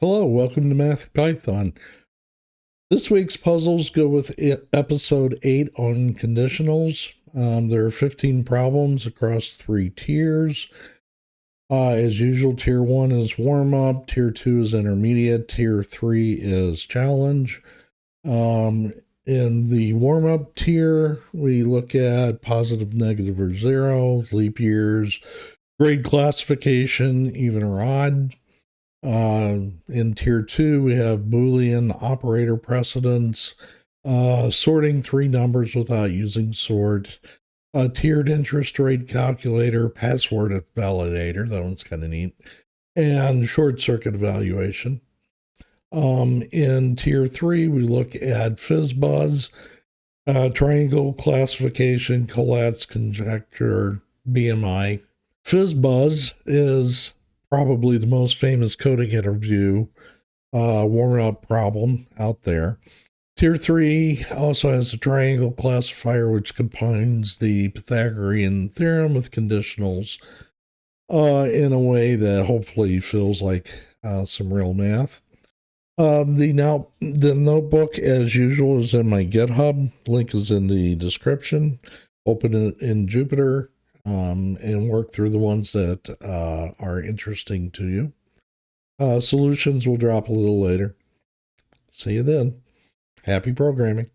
Hello, welcome to Mathy Python. This week's puzzles go with episode 8 on conditionals. There are 15 problems across 3 tiers. As usual, tier 1 is warm-up, tier 2 is intermediate, tier 3 is challenge. In the warm-up tier, we look at positive, negative, or zero, leap years, grade classification, even or odd. In tier 2, we have Boolean operator precedence, sorting 3 numbers without using sort, a tiered interest rate calculator, password validator, that one's kind of neat, and short circuit evaluation. In tier 3, we look at FizzBuzz, triangle classification, Collatz, conjecture, BMI. FizzBuzz is probably the most famous coding interview warm-up problem out there. Tier 3 also has a triangle classifier, which combines the Pythagorean theorem with conditionals in a way that hopefully feels like some real math. The notebook, as usual, is in my GitHub. Link is in the description. Open it in Jupyter. And work through the ones that are interesting to you. Solutions will drop a little later. See you then. Happy programming.